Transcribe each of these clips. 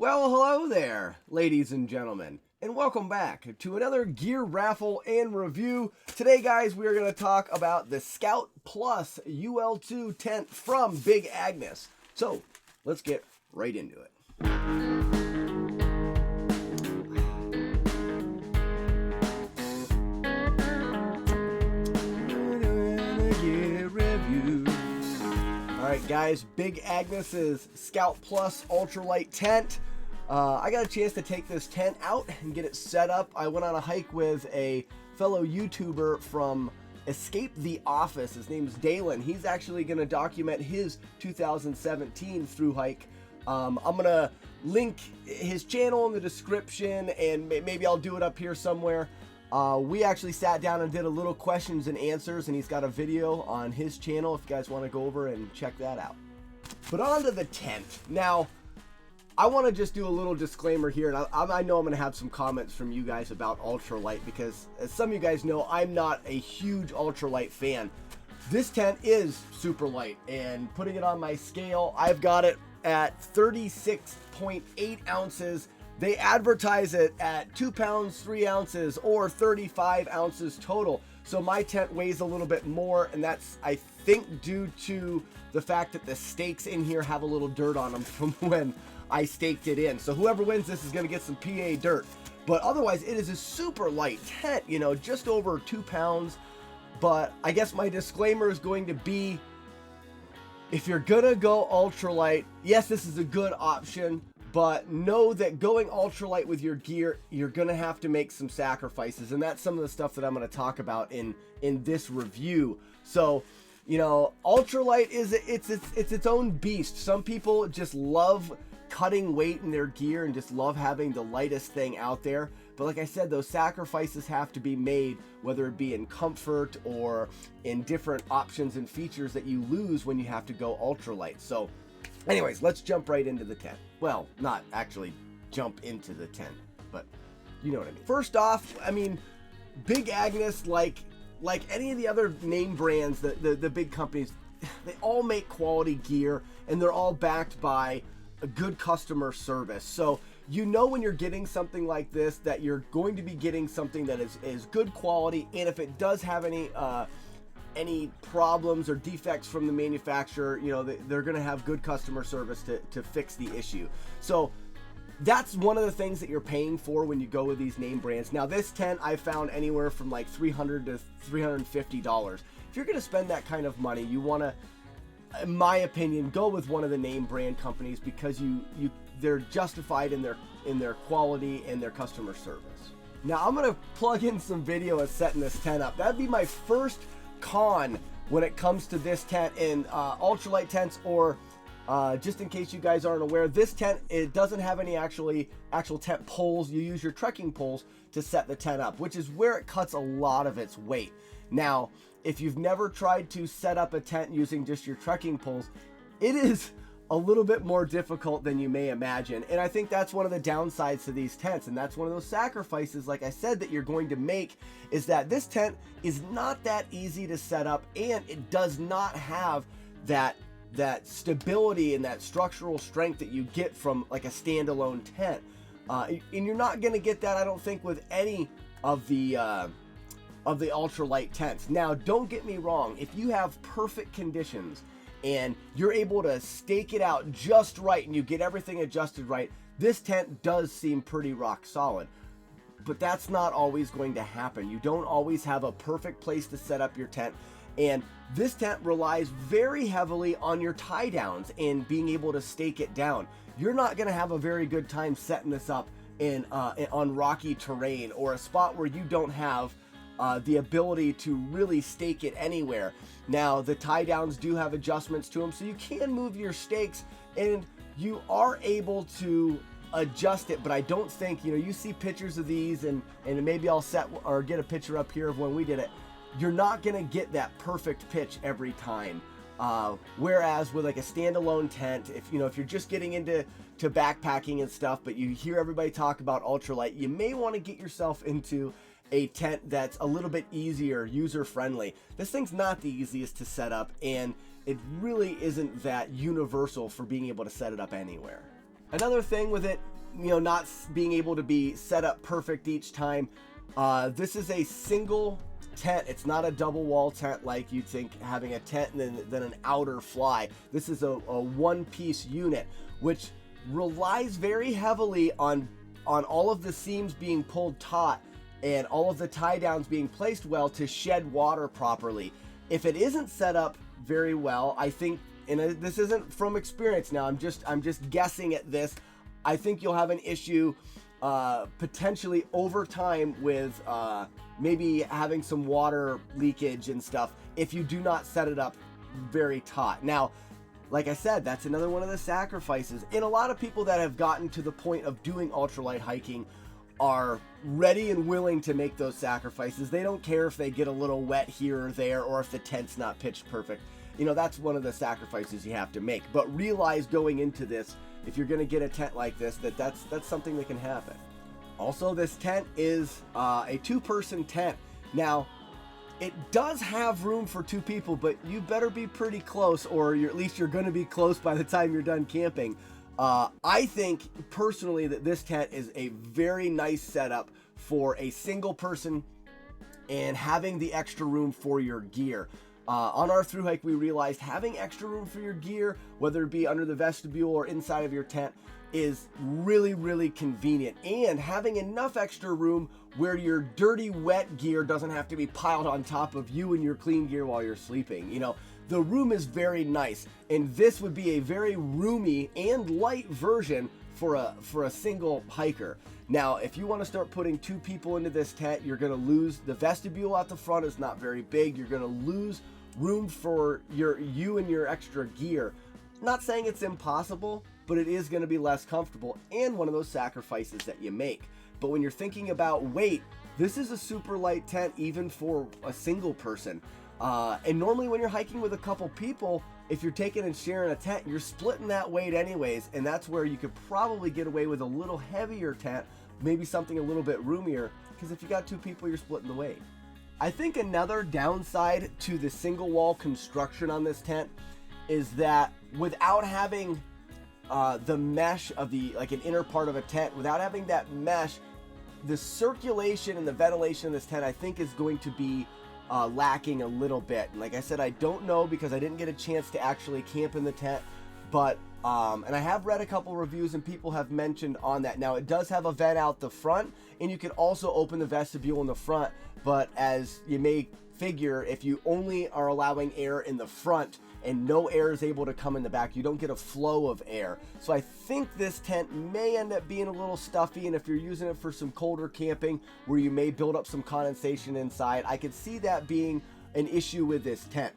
Well, hello there, ladies and gentlemen, and welcome back to another gear raffle and review. Today, guys, we are going to talk about the Scout Plus UL2 tent from Big Agnes. So, let's get right into it. Alright guys, Big Agnes's Scout Plus ultralight tent. I got a chance to take this tent out and get it set up. I went on a hike with a fellow YouTuber from TheOffice. His name is Dalen. He's actually going to document his 2017 through hike. I'm going to link his channel in the description, and maybe I'll do it up here somewhere. We actually sat down and did a little questions and answers, and he's got a video on his channel if you guys want to go over and check that out. But on to the tent. Now, I want to just do a little disclaimer here, and I know I'm going to have some comments from you guys about ultralight, because as some of you guys know, I'm not a huge ultralight fan. This tent is super light, and putting it on my scale, I've got it at 36.8 ounces. They advertise it at 2 pounds 3 ounces or 35 ounces total. So my tent weighs a little bit more, and that's, I think, due to the fact that the stakes in here have a little dirt on them from when I staked it in. So whoever wins this is going to get some PA dirt. But otherwise, it is a super light tent, you know, just over 2 pounds. But I guess my disclaimer is going to be, if you're going to go ultralight, yes, this is a good option. But know that going ultralight with your gear, you're going to have to make some sacrifices. And that's some of the stuff that I'm going to talk about in this review. So, you know, ultralight is it's its own beast. Some people just love cutting weight in their gear and just love having the lightest thing out there. But like I said, those sacrifices have to be made, whether it be in comfort or in different options and features that you lose when you have to go ultralight. So anyways, let's jump right into the tent. Well, not actually jump into the tent, but you know what I mean. First off, I mean, Big Agnes, like any of the other name brands, the big companies, they all make quality gear, and they're all backed by a good customer service. So you know when you're getting something like this that you're going to be getting something that is good quality, and if it does have any problems or defects from the manufacturer, you know, they're going to have good customer service to fix the issue. So that's one of the things that you're paying for when you go with these name brands. Now, this tent I found anywhere from like $300 to $350. If you're going to spend that kind of money, you want to, in my opinion, go with one of the name brand companies, because they're justified in their quality and their customer service. Now, I'm going to plug in some video of setting this tent up. That'd be my first con when it comes to this tent in ultralight tents, or just in case you guys aren't aware, this tent, it doesn't have any actual tent poles. You use your trekking poles to set the tent up, which is where it cuts a lot of its weight. Now, if you've never tried to set up a tent using just your trekking poles, it is a little bit more difficult than you may imagine. And I think that's one of the downsides to these tents, and that's one of those sacrifices, like I said, that you're going to make, is that this tent is not that easy to set up, and it does not have that stability and that structural strength that you get from like a standalone tent. And you're not going to get that, I don't think, with any of the ultralight tents. Now, don't get me wrong, if you have perfect conditions and you're able to stake it out just right and you get everything adjusted right, this tent does seem pretty rock solid. But that's not always going to happen. You don't always have a perfect place to set up your tent. And this tent relies very heavily on your tie downs and being able to stake it down. You're not going to have a very good time setting this up on rocky terrain, or a spot where you don't have the ability to really stake it anywhere. Now, the tie downs do have adjustments to them, so you can move your stakes and you are able to adjust it. But I don't think, you know, you see pictures of these, and maybe I'll set or get a picture up here of when we did it. You're not going to get that perfect pitch every time. Whereas with like a standalone tent, if you're just getting into backpacking and stuff, but you hear everybody talk about ultralight, you may want to get yourself into a tent that's a little bit easier, user-friendly. This thing's not the easiest to set up, and it really isn't that universal for being able to set it up anywhere. Another thing with it, not being able to be set up perfect each time. This is a single tent. It's not a double wall tent like you'd think, having a tent and then an outer fly. This is a one-piece unit, which relies very heavily on all of the seams being pulled taut and all of the tie downs being placed well to shed water properly. If it isn't set up very well, I think, and this isn't from experience now, I'm just guessing at this, I think you'll have an issue potentially over time with maybe having some water leakage and stuff if you do not set it up very taut. Now, like I said, that's another one of the sacrifices. And a lot of people that have gotten to the point of doing ultralight hiking are ready and willing to make those sacrifices. They don't care if they get a little wet here or there, or if the tent's not pitched perfect. That's one of the sacrifices you have to make. But realize going into this, if you're going to get a tent like this, that's something that can happen. Also, this tent is a two-person tent. Now, it does have room for two people, but you better be pretty close, or at least you're going to be close by the time you're done camping. I think personally that this tent is a very nice setup for a single person and having the extra room for your gear. On our thru hike, we realized having extra room for your gear, whether it be under the vestibule or inside of your tent, is really, really convenient. And having enough extra room where your dirty, wet gear doesn't have to be piled on top of you and your clean gear while you're sleeping. The room is very nice, and this would be a very roomy and light version for a single hiker. Now, if you want to start putting two people into this tent, you're going to lose the vestibule at the front. Is not very big. You're going to lose room for you and your extra gear. Not saying it's impossible, but it is going to be less comfortable and one of those sacrifices that you make. But when you're thinking about weight, this is a super light tent even for a single person. And normally when you're hiking with a couple people, if you're taking and sharing a tent, you're splitting that weight anyways, and that's where you could probably get away with a little heavier tent, maybe something a little bit roomier, because if you got two people, you're splitting the weight. I think another downside to the single wall construction on this tent is that without having the mesh of an inner part of a tent, without having that mesh, the circulation and the ventilation of this tent, I think, is going to be lacking a little bit. And like I said, I don't know because I didn't get a chance to actually camp in the tent, but and I have read a couple reviews and people have mentioned on that. Now, it does have a vent out the front, and you can also open the vestibule in the front, but as you may figure, if you only are allowing air in the front and no air is able to come in the back, you don't get a flow of air. So I think this tent may end up being a little stuffy, and if you're using it for some colder camping where you may build up some condensation inside, I could see that being an issue with this tent.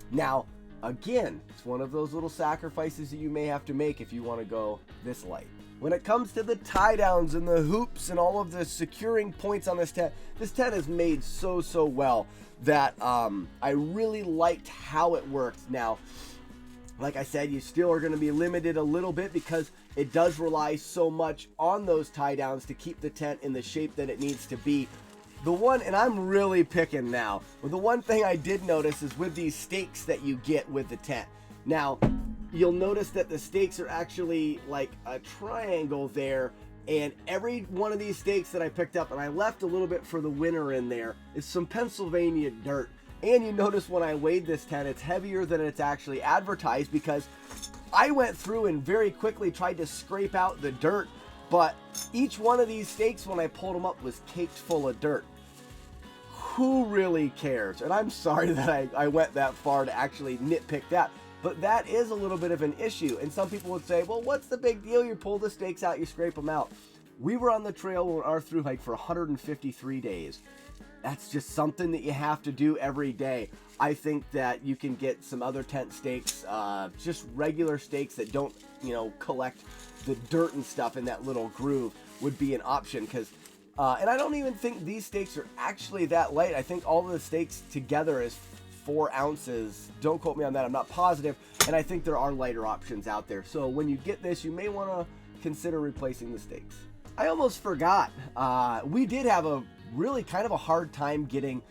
Now, again, it's one of those little sacrifices that you may have to make if you want to go this light. When it comes to the tie downs and the hoops and all of the securing points on this tent is made so well that I really liked how it worked. Now, like I said, you still are going to be limited a little bit because it does rely so much on those tie downs to keep the tent in the shape that it needs to be. The one, and I'm really picking now, but the one thing I did notice is with these stakes that you get with the tent. Now, you'll notice that the stakes are actually like a triangle there, and every one of these stakes that I picked up, and I left a little bit for the winter in there, is some Pennsylvania dirt. And you notice when I weighed this tent, it's heavier than it's actually advertised because I went through and very quickly tried to scrape out the dirt, but each one of these stakes, when I pulled them up, was caked full of dirt. Who really cares? And I'm sorry that I went that far to actually nitpick that. But that is a little bit of an issue. And some people would say, well, what's the big deal? You pull the stakes out, you scrape them out. We were on the trail on our thru hike for 153 days. That's just something that you have to do every day. I think that you can get some other tent stakes, just regular stakes that don't, collect the dirt and stuff in that little groove would be an option. Because, and I don't even think these stakes are actually that light. I think all of the stakes together is 4 ounces. Don't quote me on that. I'm not positive. And I think there are lighter options out there. So when you get this, you may want to consider replacing the stakes. I almost forgot. We did have a really kind of a hard time getting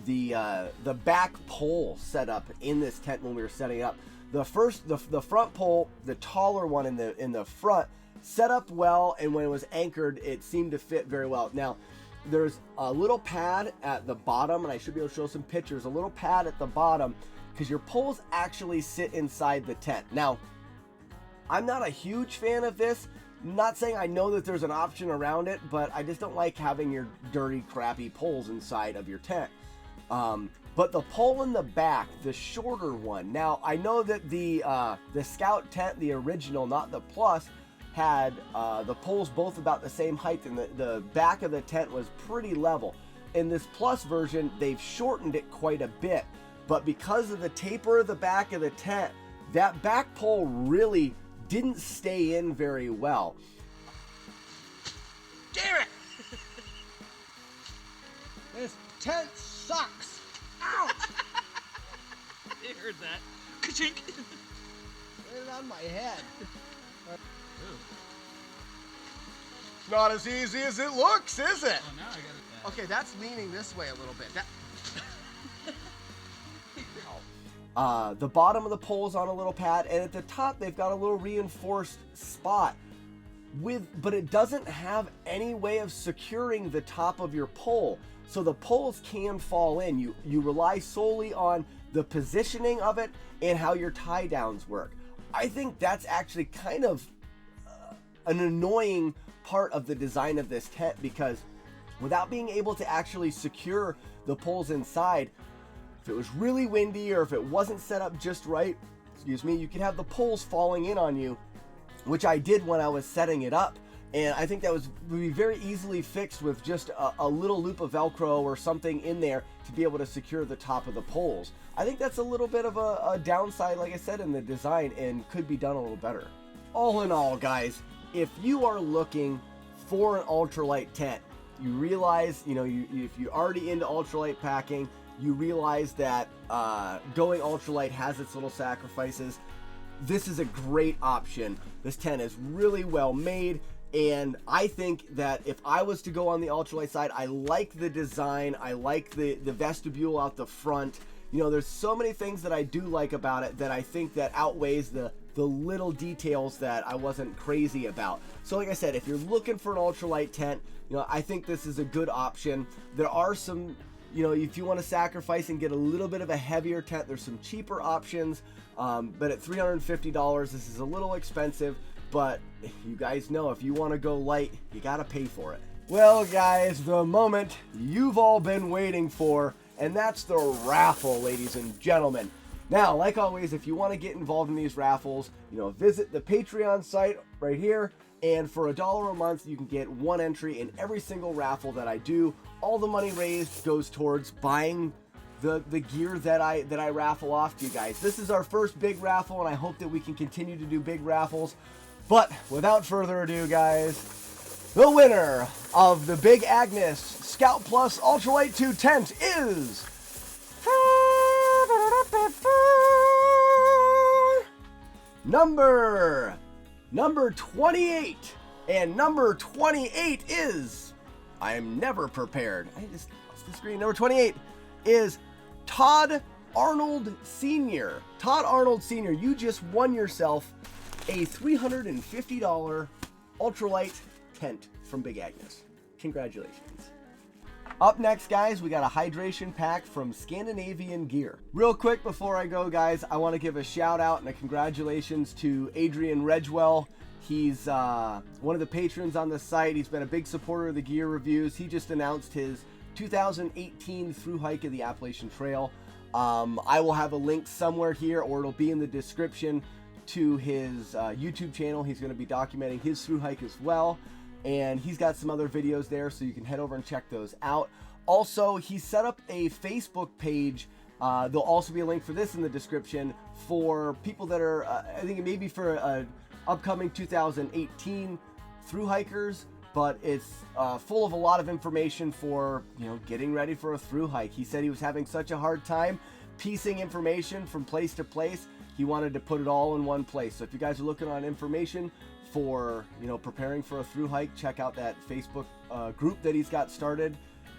the back pole set up in this tent when we were setting it up. The front pole, the taller one in the front, set up well, and when it was anchored, it seemed to fit very well. Now, there's a little pad at the bottom, and I should be able to show some pictures, a little pad at the bottom, because your poles actually sit inside the tent. Now, I'm not a huge fan of this. Not saying I know that there's an option around it, but I just don't like having your dirty, crappy poles inside of your tent. But the pole in the back, the shorter one. Now, I know that the Scout tent, the original, not the Plus, had the poles both about the same height, and the back of the tent was pretty level. In this Plus version, they've shortened it quite a bit. But because of the taper of the back of the tent, that back pole really didn't stay in very well. Damn it! This tent sucks! Ow! You heard that. Ka-chink! Get it on my head. Not as easy as it looks, is it? Oh, now I got it. Okay, that's leaning this way a little bit. The bottom of the pole is on a little pad, and at the top they've got a little reinforced spot but it doesn't have any way of securing the top of your pole, so the poles can fall in. You rely solely on the positioning of it and how your tie downs work. I think that's actually kind of an annoying part of the design of this tent, because without being able to actually secure the poles inside, if it was really windy or if it wasn't set up just right, you could have the poles falling in on you, which I did when I was setting it up. And I think that would be very easily fixed with just a little loop of Velcro or something in there to be able to secure the top of the poles. I think that's a little bit of a downside, like I said, in the design, and could be done a little better. All in all, guys, if you are looking for an ultralight tent, you realize, if you're already into ultralight packing, you realize that going ultralight has its little sacrifices. This is a great option. This tent is really well made, and I think that if I was to go on the ultralight side, I like the design, I like the vestibule out the front. There's so many things that I do like about it that I think that outweighs the little details that I wasn't crazy about. So like I said, if you're looking for an ultralight tent, I think this is a good option. There are some, if you want to sacrifice and get a little bit of a heavier tent, there's some cheaper options. But at $350, this is a little expensive, but you guys know if you want to go light, you got to pay for it. Well, guys, the moment you've all been waiting for, and that's the raffle, ladies and gentlemen. Now, like always, if you want to get involved in these raffles, visit the Patreon site right here, and for $1 a month, you can get one entry in every single raffle that I do. All the money raised goes towards buying the gear that I raffle off to you guys. This is our first big raffle, and I hope that we can continue to do big raffles. But without further ado, guys, the winner of the Big Agnes Scout Plus Ultralight 2 tent is number 28, and number 28 is, I'm never prepared. I just lost the screen. Number 28 is Todd Arnold Sr. Todd Arnold Sr., you just won yourself a $350 ultralight tent from Big Agnes. Congratulations. Up next, guys, we got a hydration pack from Scandinavian Gear. Real quick before I go, guys, I want to give a shout out and a congratulations to Adrean Redgwell. He's one of the patrons on the site. He's been a big supporter of the gear reviews. He just announced his 2018 through hike of the Appalachian Trail. I will have a link somewhere here, or it'll be in the description, to his YouTube channel. He's going to be documenting his through hike as well, and he's got some other videos there, so you can head over and check those out. Also, he set up a Facebook page. There'll also be a link for this in the description for people that are, I think it may be for upcoming 2018 through hikers, but it's full of a lot of information for, getting ready for a through hike. He said he was having such a hard time piecing information from place to place. He wanted to put it all in one place. So if you guys are looking on information for, preparing for a through hike, check out that Facebook group that he's got started.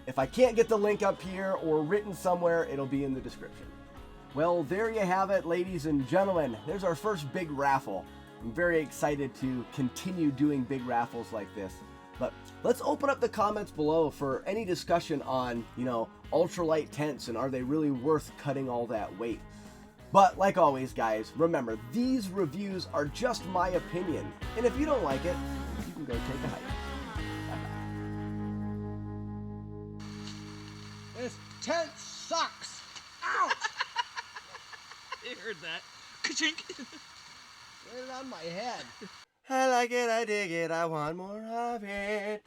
If I can't get the link up here or written somewhere, it'll be in the description. Well, there you have it, ladies and gentlemen. There's our first big raffle. I'm very excited to continue doing big raffles like this. But let's open up the comments below for any discussion on, ultralight tents and are they really worth cutting all that weight. But like always, guys, remember, these reviews are just my opinion. And if you don't like it, you can go take a hike. Bye-bye. This tent sucks. Ouch! You heard that. Ka-chink. Get it on my head. I like it, I dig it, I want more of it.